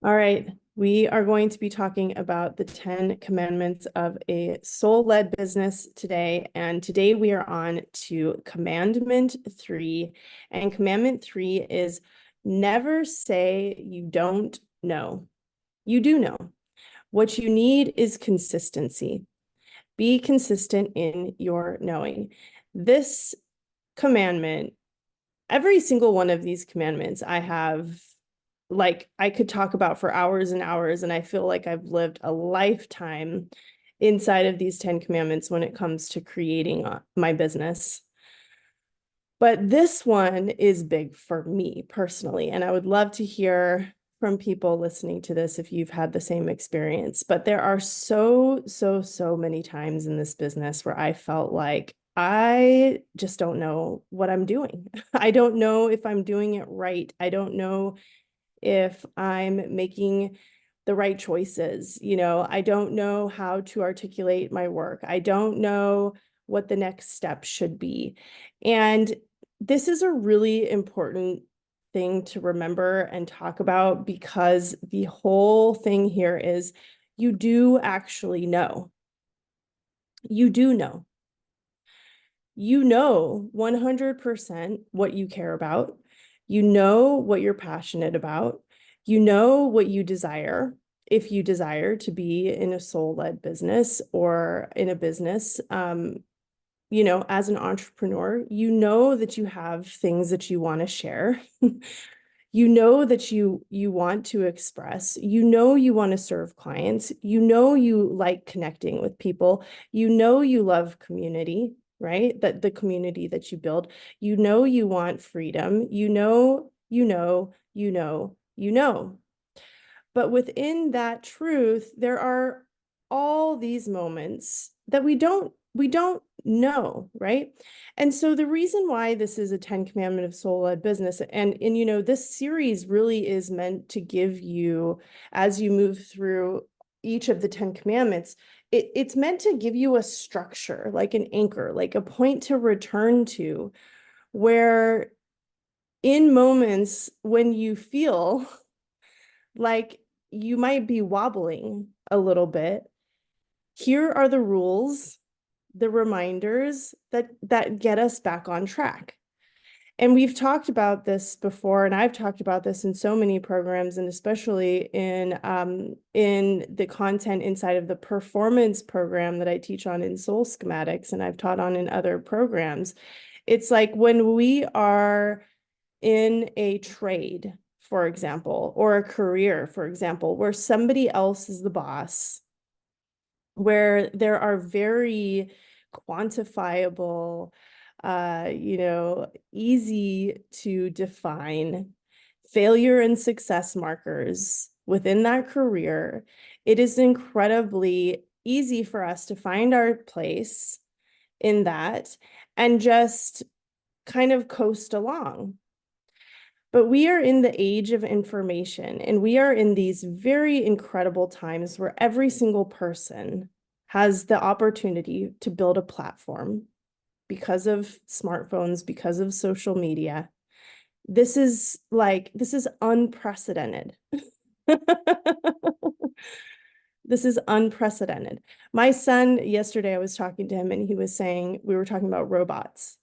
All right, we are going to be talking about the 10 commandments of a soul-led business today. And today we are on to Commandment 3. And Commandment 3 is never say you don't know. You do know. What you need is consistency. Be consistent in your knowing. This commandment, every single one of these commandments I have, like, I could talk about for hours and hours, and I feel like I've lived a lifetime inside of these 10 commandments when it comes to creating my business. But this one is big for me personally, and I would love to hear from people listening to this if you've had the same experience. But there are so many times in this business where I felt like I just don't know what I'm doing. I don't know if I'm doing it right. I don't know if I'm making the right choices. I don't know how to articulate my work. I don't know what the next step should be. And this is a really important thing to remember and talk about, because the whole thing here is you do actually know. You do know. You know 100% what you care about. You know what you're passionate about. You know what you desire. If you desire to be in a soul-led business or in a business, as an entrepreneur, you know that you have things that you want to share. You know that you want to express. You want to serve clients. You like connecting with people. You love community, right? That the community that you build. You want freedom. You know. But within that truth, there are all these moments that we don't know, right? And so the reason why this is a 10 commandment of soul-led business, and this series really is meant to give you, as you move through each of the 10 commandments, it's meant to give you a structure, like an anchor, like a point to return to, where in moments when you feel like you might be wobbling a little bit, here are the rules, the reminders that get us back on track. And we've talked about this before, and I've talked about this in so many programs, and especially in the content inside of the performance program that I teach on in Soul Schematics, and I've taught on in other programs. It's like when we are in a trade, for example, or a career, for example, where somebody else is the boss, where there are very quantifiable, easy to define failure and success markers within that career, it is incredibly easy for us to find our place in that and just kind of coast along. But we are in the age of information, and we are in these very incredible times where every single person has the opportunity to build a platform because of smartphones, because of social media. This is unprecedented. This is unprecedented. My son, yesterday, I was talking to him and he was saying, we were talking about robots.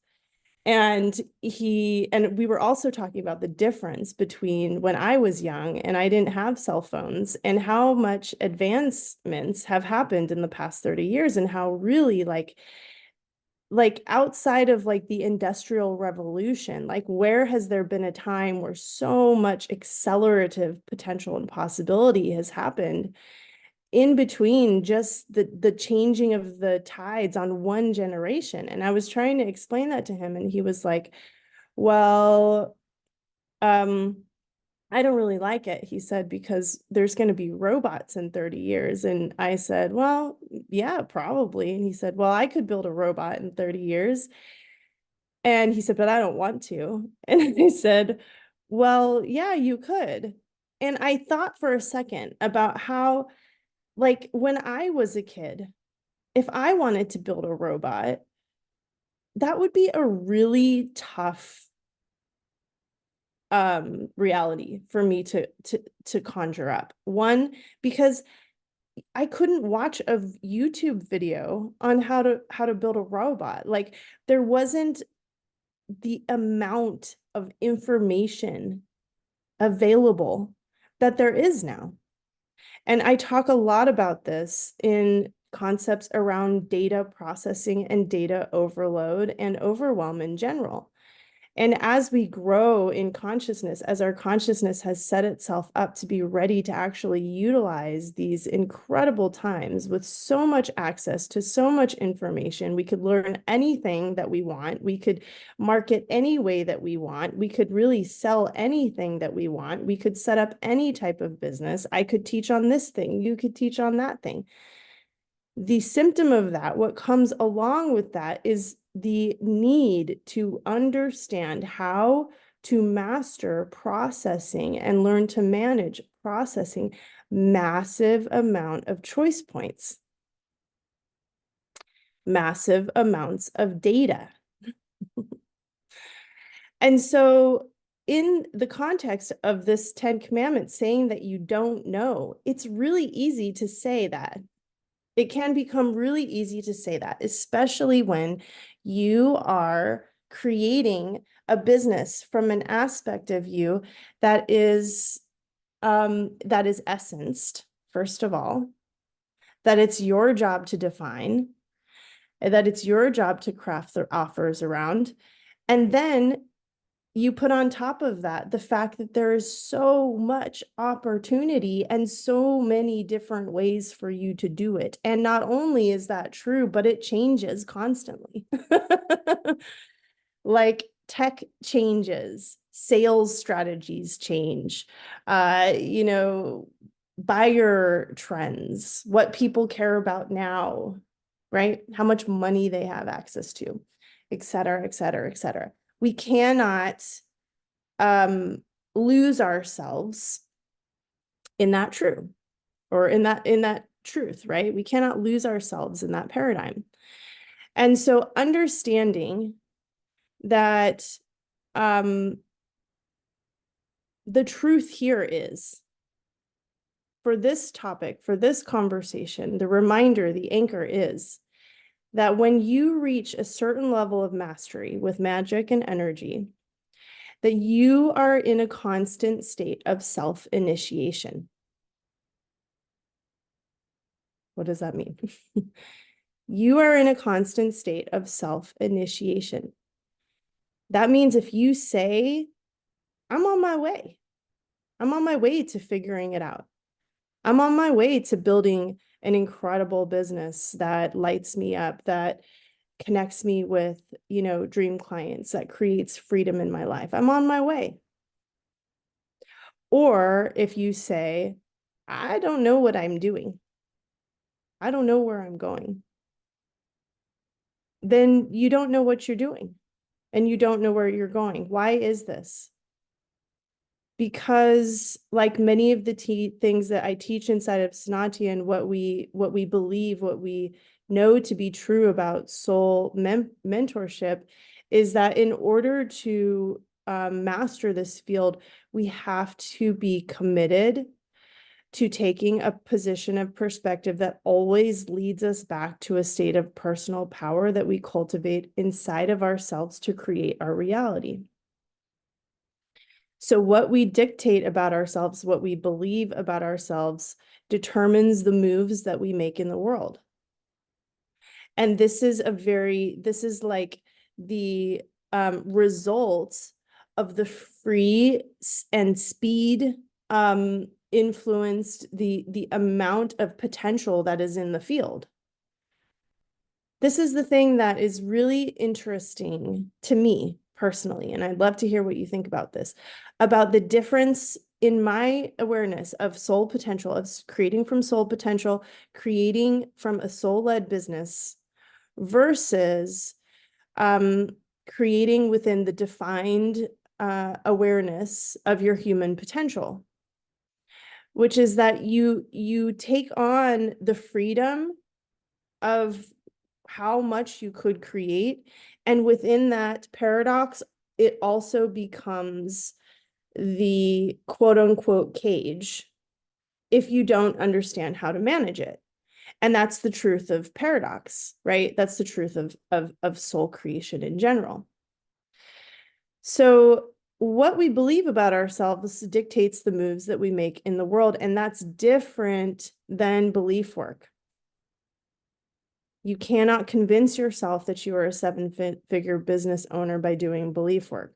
And we were also talking about the difference between when I was young and I didn't have cell phones, and how much advancements have happened in the past 30 years, and how really like outside of like the Industrial Revolution, like where has there been a time where so much accelerative potential and possibility has happened in between just the changing of the tides on one generation. And I was trying to explain that to him, and he was like, well, I don't really like it, he said, because there's going to be robots in 30 years. And I said, well, yeah, probably. And he said, well, I could build a robot in 30 years. And he said, but I don't want to. And I said, well, yeah, you could. And I thought for a second about how, like, when I was a kid, if I wanted to build a robot, that would be a really tough reality for me to conjure up. One, because I couldn't watch a YouTube video on how to build a robot. Like, there wasn't the amount of information available that there is now. And I talk a lot about this in concepts around data processing and data overload and overwhelm in general. And as we grow in consciousness, as our consciousness has set itself up to be ready to actually utilize these incredible times with so much access to so much information, we could learn anything that we want. We could market any way that we want. We could really sell anything that we want. We could set up any type of business. I could teach on this thing. You could teach on that thing. The symptom of that, what comes along with that, is the need to understand how to master processing and learn to manage processing massive amount of choice points, massive amounts of data. And so in the context of this 10 commandments saying that you don't know, it's really easy to say that. It can become really easy to say that, especially when you are creating a business from an aspect of you that is essenced, first of all, that it's your job to define, and that it's your job to craft the offers around. And then you put on top of that the fact that there is so much opportunity and so many different ways for you to do it. And not only is that true, but it changes constantly. Like, tech changes, sales strategies change, buyer trends, what people care about now, right? How much money they have access to, et cetera, et cetera, et cetera. We cannot lose ourselves in that true, or in that truth, right? We cannot lose ourselves in that paradigm. And so understanding that the truth here is, for this topic, for this conversation, the reminder, the anchor is that when you reach a certain level of mastery with magic and energy, that you are in a constant state of self-initiation. What does that mean? You are in a constant state of self-initiation. That means if you say, I'm on my way. I'm on my way to figuring it out. I'm on my way to building an incredible business that lights me up, that connects me with, dream clients, that creates freedom in my life. I'm on my way. Or if you say, I don't know what I'm doing, I don't know where I'm going, then you don't know what you're doing and you don't know where you're going. Why is this? Because, like many of the things that I teach inside of Sanati, and what we believe, what we know to be true about soul mentorship, is that in order to master this field, we have to be committed to taking a position of perspective that always leads us back to a state of personal power that we cultivate inside of ourselves to create our reality. So what we dictate about ourselves, what we believe about ourselves, determines the moves that we make in the world. And this is like the results of the free and speed influenced the amount of potential that is in the field. This is the thing that is really interesting to me personally, and I'd love to hear what you think about this, about the difference in my awareness of soul potential, of creating from soul potential, creating from a soul-led business, versus creating within the defined awareness of your human potential, which is that you take on the freedom of how much you could create. And within that paradox, it also becomes the quote unquote cage if you don't understand how to manage it. And that's the truth of paradox, right? That's the truth of soul creation in general. So what we believe about ourselves dictates the moves that we make in the world, and that's different than belief work. You cannot convince yourself that you are a seven-figure business owner by doing belief work.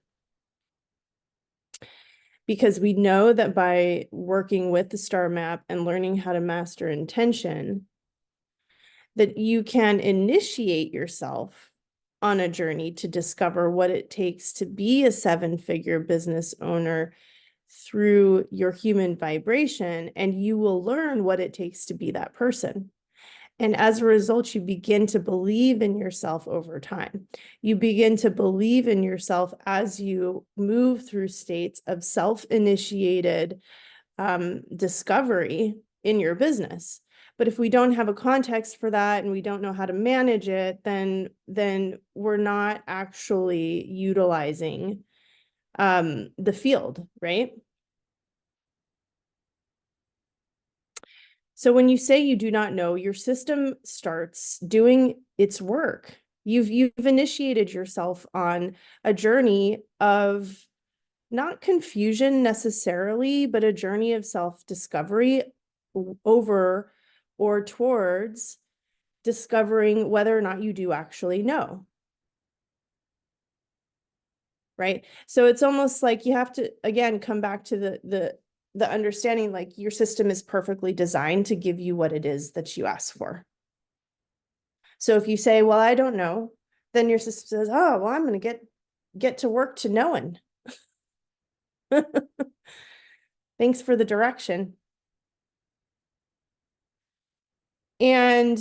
Because we know that by working with the star map and learning how to master intention, that you can initiate yourself on a journey to discover what it takes to be a seven-figure business owner through your human vibration, and you will learn what it takes to be that person. And as a result, you begin to believe in yourself over time. You begin to believe in yourself as you move through states of self-initiated discovery in your business. But if we don't have a context for that and we don't know how to manage it, then we're not actually utilizing the field, right? So when you say you do not know, your system starts doing its work. You've initiated yourself on a journey of not confusion necessarily, but a journey of self-discovery over or towards discovering whether or not you do actually know. Right? So it's almost like you have to, again, come back to the understanding, like your system is perfectly designed to give you what it is that you ask for. So if you say, well, I don't know, then your system says, oh, well, I'm going to get to work to knowing. Thanks for the direction. And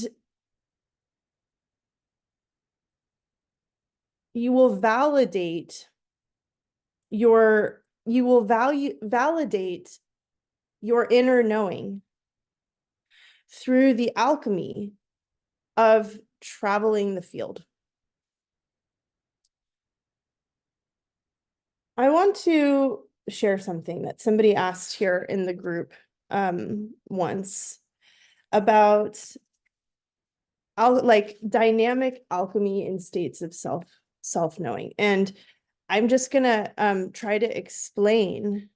you will validate validate your inner knowing through the alchemy of traveling the field. I want to share something that somebody asked here in the group once about like dynamic alchemy in states of self-knowing. And I'm just gonna try to explain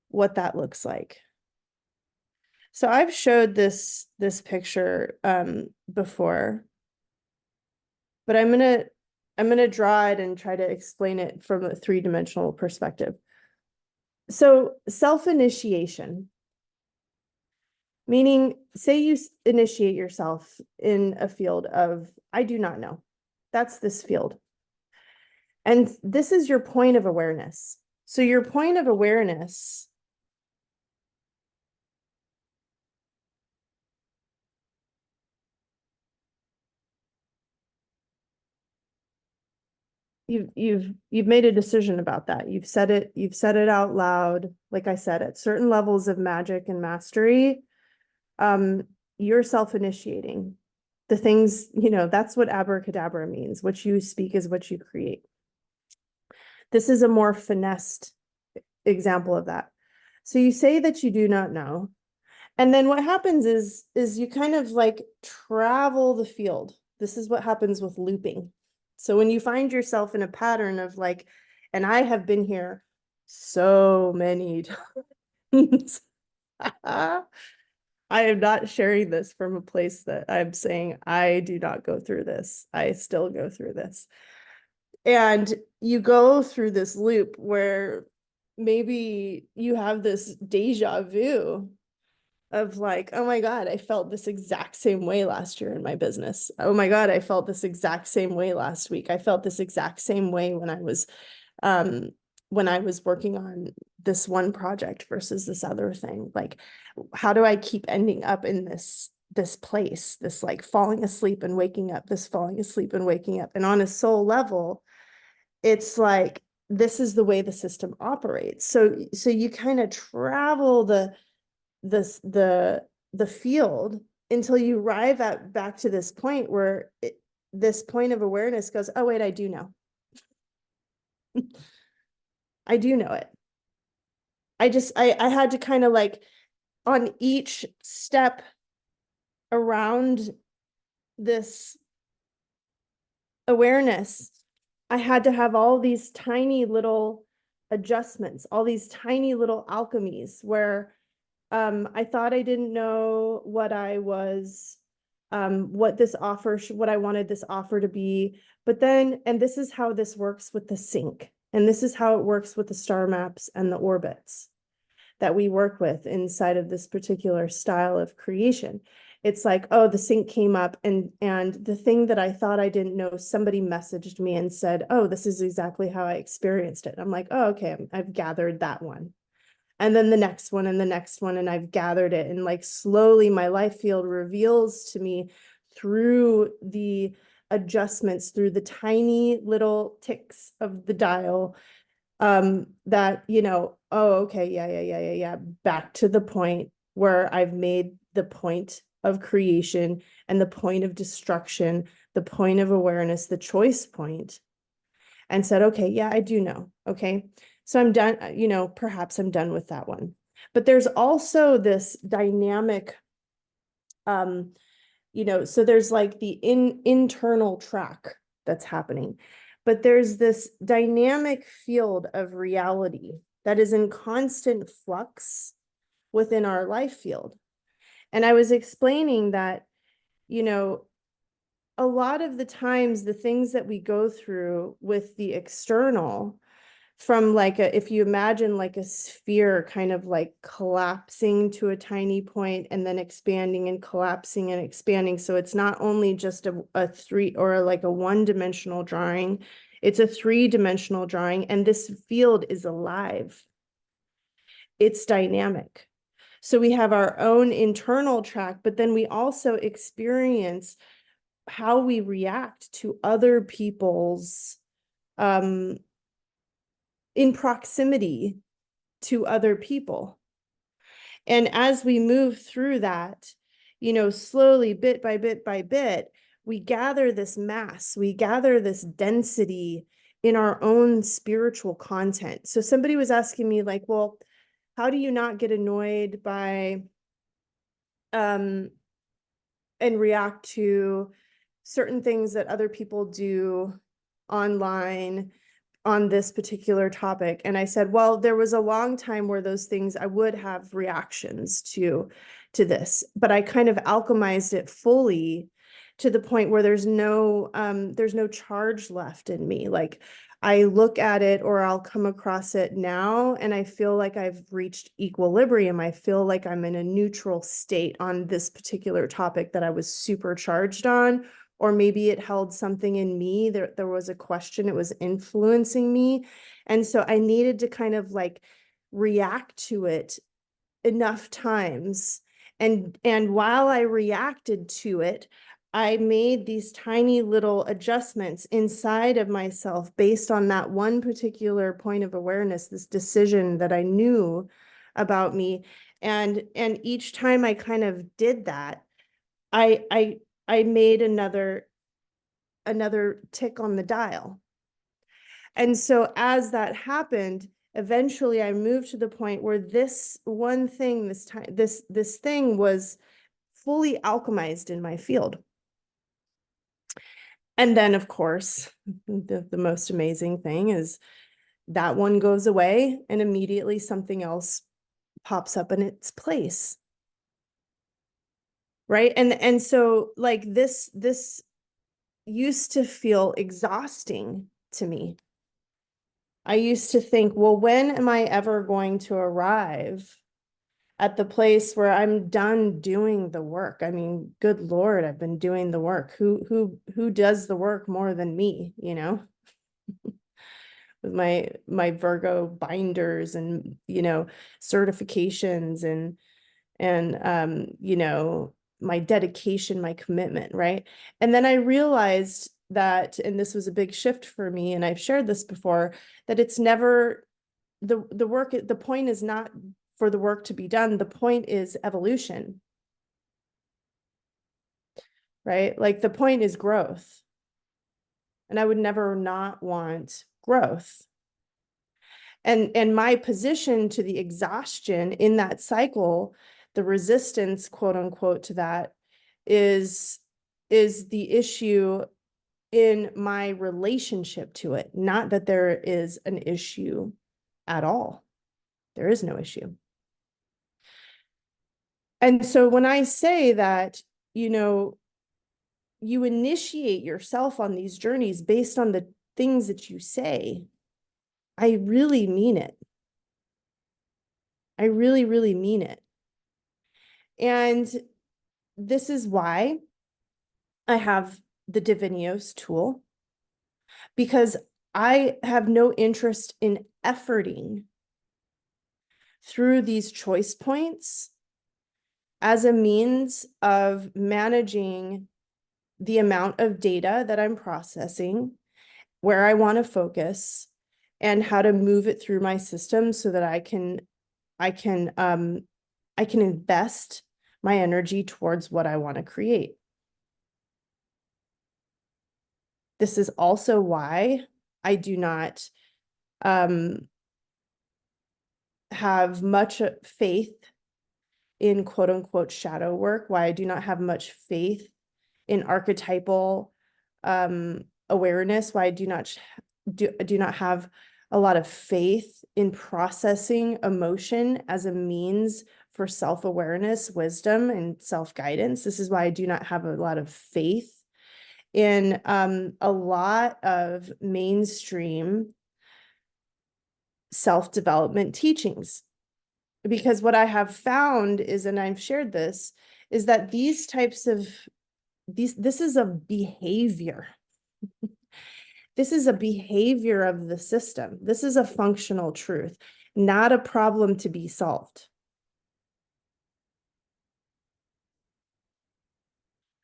what that looks like. So I've showed this picture before, but I'm gonna draw it and try to explain it from a three-dimensional perspective. So self-initiation, meaning say you initiate yourself in a field of, I do not know. That's this field. And this is your point of awareness. So your point of awareness you've made a decision about that. You've said it out loud. Like I said, at certain levels of magic and mastery, you're self-initiating. The things, that's what abracadabra means. What you speak is what you create. This is a more finessed example of that. So you say that you do not know. And then what happens is you kind of like travel the field. This is what happens with looping. So when you find yourself in a pattern of like, and I have been here so many times. I am not sharing this from a place that I'm saying I do not go through this. I still go through this. And you go through this loop where maybe you have this deja vu of like, oh my God, I felt this exact same way last year in my business. Oh my God, I felt this exact same way last week. I felt this exact same way when I was working on this one project versus this other thing. Like, how do I keep ending up in this place, this like falling asleep and waking up, this falling asleep and waking up? And on a soul level, it's like, this is the way the system operates. So you kind of travel the field until you arrive back to this point where this point of awareness goes, oh wait, I do know. I do know it. I had to kind of like on each step around this awareness, I had to have all these tiny little adjustments, all these tiny little alchemies where I thought I didn't know what I was, what this offer, what I wanted this offer to be. But then, and this is how this works with the sync, and this is how it works with the star maps and the orbits that we work with inside of this particular style of creation. It's like, oh, the sync came up and the thing that I thought I didn't know, somebody messaged me and said, oh, this is exactly how I experienced it. I'm like, oh, okay, I've gathered that one. And then the next one and the next one, and I've gathered it. And like slowly my life field reveals to me through the adjustments, through the tiny little ticks of the dial, that, oh, okay, yeah, back to the point where I've made the point of creation and the point of destruction, the point of awareness, the choice point, and said, okay, yeah, I do know. Okay. So I'm done, perhaps I'm done with that one. But there's also this dynamic, so there's like the internal track that's happening, but there's this dynamic field of reality that is in constant flux within our life field. And I was explaining that, a lot of the times the things that we go through with the external, from like if you imagine like a sphere kind of like collapsing to a tiny point and then expanding and collapsing and expanding. So it's not only just a three or like a one-dimensional drawing, it's a three-dimensional drawing, and this field is alive. It's dynamic. So we have our own internal track, but then we also experience how we react to other people's in proximity to other people. And as we move through that, slowly, bit by bit by bit, we gather this mass, we gather this density in our own spiritual content. So somebody was asking me like, well, how do you not get annoyed by and react to certain things that other people do online on this particular topic? And I said, well, there was a long time where those things I would have reactions to this, but I kind of alchemized it fully to the point where there's no charge left in me. Like I look at it or I'll come across it now and I feel like I've reached equilibrium. I feel like I'm in a neutral state on this particular topic that I was super charged on, or maybe it held something in me. There was a question, it was influencing me. And so I needed to kind of like react to it enough times. And while I reacted to it, I made these tiny little adjustments inside of myself based on that one particular point of awareness, this decision that I knew about me. And each time I kind of did that, I made another tick on the dial. And so as that happened, eventually I moved to the point where this one thing, this thing was fully alchemized in my field. And then of course, the most amazing thing is that one goes away and immediately something else pops up in its place. Right. And so like this used to feel exhausting to me. I used to think, well, when am I ever going to arrive at the place where I'm done doing the work? I mean, good Lord, I've been doing the work. Who does the work more than me, with my Virgo binders and, certifications and my dedication, my commitment, right? And then I realized that, and this was a big shift for me, and I've shared this before, that it's never the work, the point is not for the work to be done. The point is evolution, right? Like the point is growth. And I would never not want growth. And my position to the exhaustion in that cycle, the resistance, quote unquote, to that is the issue in my relationship to it, not that there is an issue at all. There is no issue. And so when I say that, you initiate yourself on these journeys based on the things that you say, I really mean it. I really, really mean it. And this is why I have the Divinios tool, because I have no interest in efforting through these choice points as a means of managing the amount of data that I'm processing, where I want to focus, and how to move it through my system so that I can invest my energy towards what I want to create. This is also why I do not have much faith in quote unquote shadow work, why I do not have much faith in archetypal awareness, why I do not have a lot of faith in processing emotion as a means for self-awareness, wisdom, and self-guidance. This is why I do not have a lot of faith in a lot of mainstream self-development teachings. Because what I have found is, and I've shared this, is that these types of this is a behavior. This is a behavior of the system. This is a functional truth, not a problem to be solved.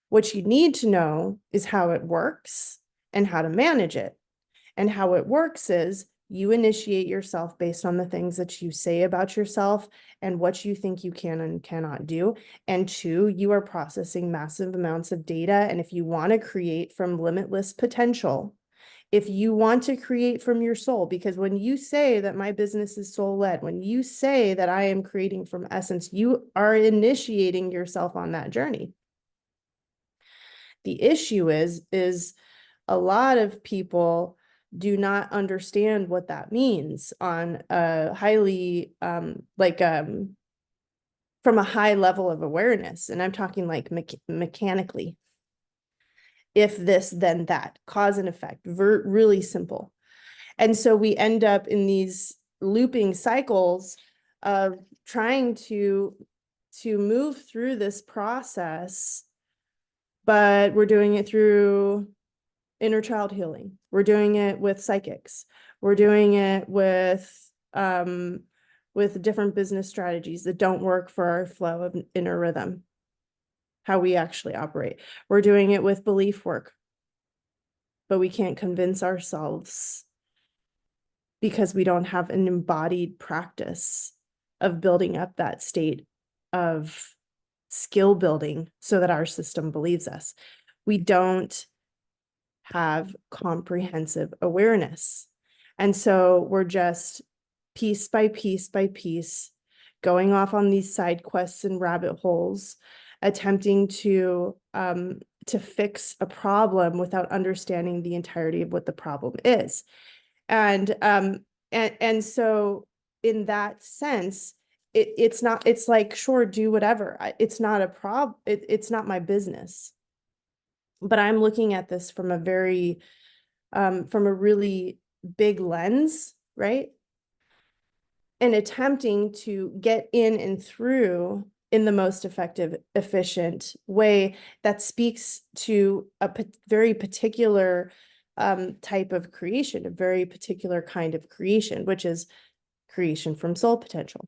What you need to know is how it works and how to manage it. And how it works is you initiate yourself based on the things that you say about yourself and what you think you can and cannot do. And two, you are processing massive amounts of data. And if you want to create from limitless potential, if you want to create from your soul, because when you say that my business is soul-led, when you say that I am creating from essence, you are initiating yourself on that journey. The issue is a lot of people do not understand what that means on a highly from a high level of awareness. And I'm talking like mechanically. If this, then that, cause and effect, really simple. And so we end up in these looping cycles of trying to move through this process, but we're doing it through inner child healing. We're doing it with psychics. We're doing it with different business strategies that don't work for our flow of inner rhythm, how we actually operate. We're doing it with belief work, but we can't convince ourselves because we don't have an embodied practice of building up that state of skill building so that our system believes us. We don't have comprehensive awareness. And so we're just piece by piece by piece going off on these side quests and rabbit holes, attempting to fix a problem without understanding the entirety of what the problem is. And so in that sense, it's like, sure, do whatever. It's not a problem. It's not my business. But I'm looking at this from a very, from a really big lens, right? And attempting to get in and through in the most effective, efficient way that speaks to a very particular type of creation, a very particular kind of creation, which is creation from soul potential.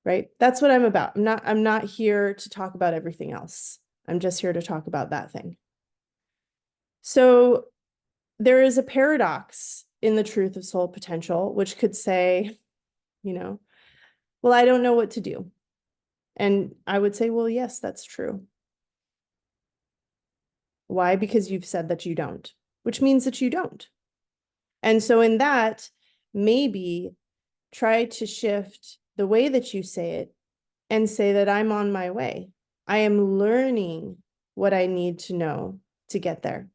Right? That's what I'm about. I'm not here to talk about everything else. I'm just here to talk about that thing. So there is a paradox in the truth of soul potential, which could say, well, I don't know what to do. And I would say, well, yes, that's true. Why? Because you've said that you don't, which means that you don't. And so in that, maybe try to shift the way that you say it and say that I'm on my way. I am learning what I need to know to get there.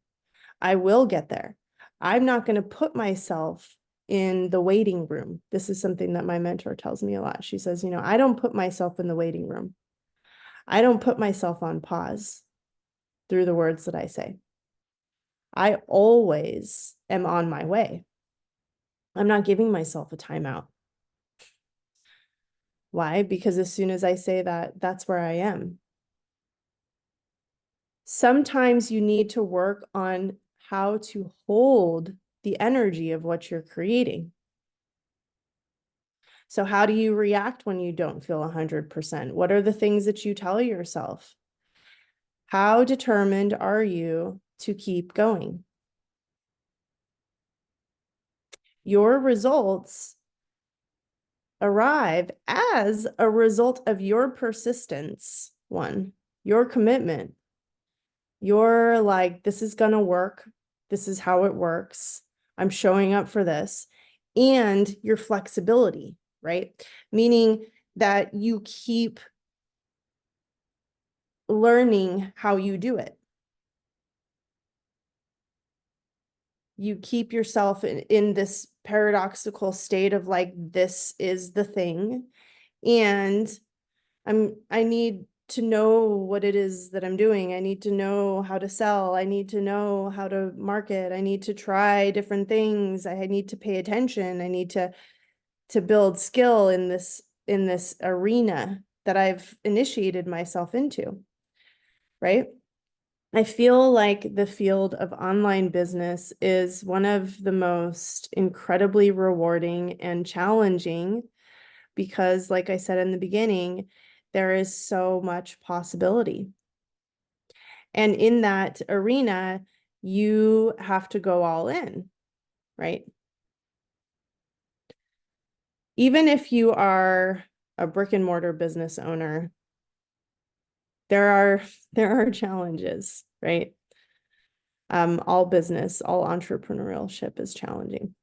I will get there. I'm not going to put myself in the waiting room. This is something that my mentor tells me a lot. She says, I don't put myself in the waiting room. I don't put myself on pause through the words that I say. I always am on my way. I'm not giving myself a timeout. Why? Because as soon as I say that, that's where I am. Sometimes you need to work on how to hold the energy of what you're creating. So how do you react when you don't feel 100%? What are the things that you tell yourself? How determined are you to keep going? Your results arrive as a result of your persistence, your commitment. You're like, this is going to work. This is how it works. I'm showing up for this. And your flexibility, right? Meaning that you keep learning how you do it. You keep yourself in this paradoxical state of like, this is the thing. And I need to know what it is that I'm doing. I need to know how to sell. I need to know how to market. I need to try different things. I need to pay attention. I need to build skill in this arena that I've initiated myself into, right? I feel like the field of online business is one of the most incredibly rewarding and challenging because, like I said in the beginning, there is so much possibility. And in that arena, you have to go all in, right? Even if you are a brick and mortar business owner, there are challenges, right? All business, all entrepreneurship is challenging.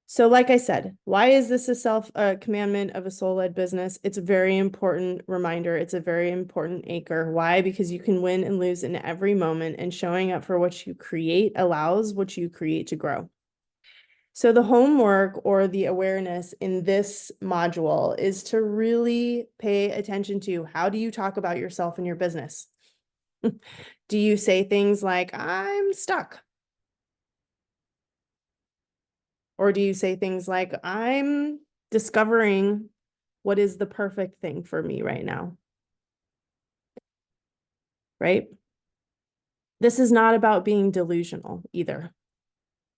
So like I said, why is this a commandment of a soul-led business? It's a very important reminder. It's a very important anchor. Why? Because you can win and lose in every moment, and showing up for what you create allows what you create to grow. So the homework or the awareness in this module is to really pay attention to, how do you talk about yourself and your business? Do you say things like, I'm stuck? Or do you say things like, I'm discovering what is the perfect thing for me right now? Right? This is not about being delusional either.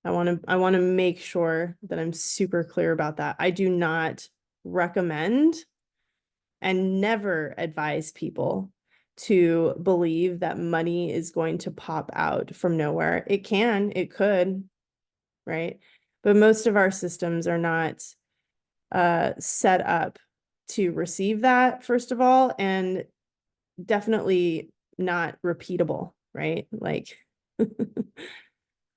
I want to make sure that I'm super clear about that. I do not recommend and never advise people to believe that money is going to pop out from nowhere. It could, right? But most of our systems are not set up to receive that, first of all, and definitely not repeatable, right? Like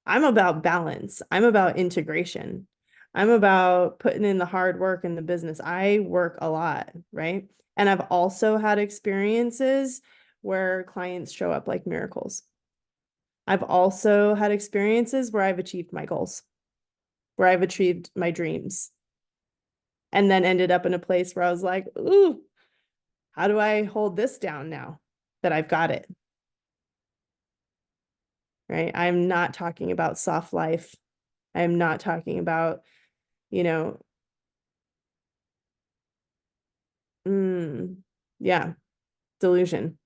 I'm about balance. I'm about integration. I'm about putting in the hard work in the business. I work a lot, right? And I've also had experiences where clients show up like miracles. I've also had experiences where I've achieved my goals, where I've achieved my dreams, and then ended up in a place where I was like, ooh, how do I hold this down now that I've got it? Right? I'm not talking about soft life. I'm not talking about, you know, yeah, delusion.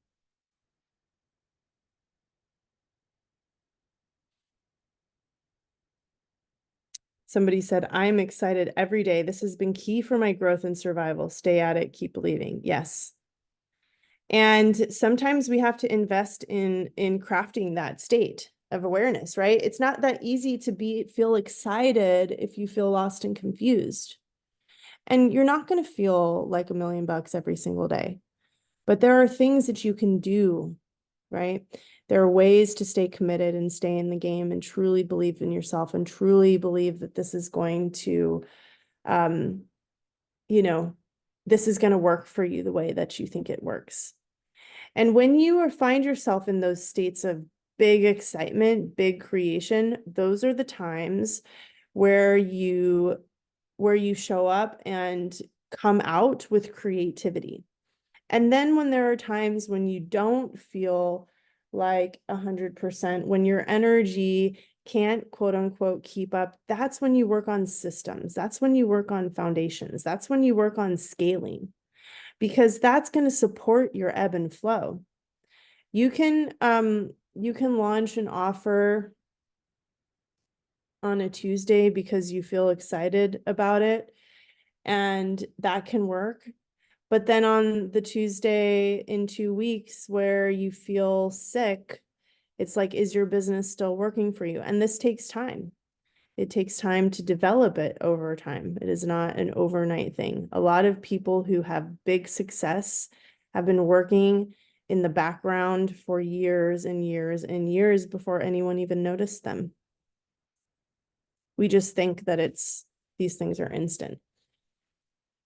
Somebody said, I'm excited every day. This has been key for my growth and survival. Stay at it, keep believing. Yes. And sometimes we have to invest in crafting that state of awareness, right? It's not that easy to feel excited if you feel lost and confused. And you're not going to feel like $1 million every single day. But there are things that you can do, right? There are ways to stay committed and stay in the game and truly believe in yourself and truly believe that this is going to, you know, this is going to work for you the way that you think it works. And when you find yourself in those states of big excitement, big creation, those are the times where you show up and come out with creativity. And then when there are times when you don't feel like 100%, when your energy can't quote unquote keep up, that's when you work on systems. That's when you work on foundations. That's when you work on scaling, because that's going to support your ebb and flow. You can launch an offer on a Tuesday because you feel excited about it, and that can work. But then on the Tuesday in 2 weeks where you feel sick, it's like, is your business still working for you? And this takes time. It takes time to develop it over time. It is not an overnight thing. A lot of people who have big success have been working in the background for years and years and years before anyone even noticed them. We just think that these things are instant.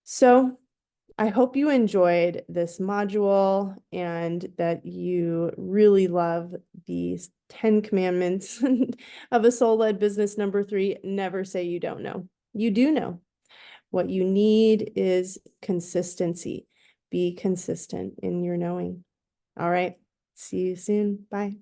So I hope you enjoyed this module and that you really love these 10 commandments of a soul-led business. Number 3, never say you don't know. You do know. What you need is consistency. Be consistent in your knowing. All right. See you soon. Bye.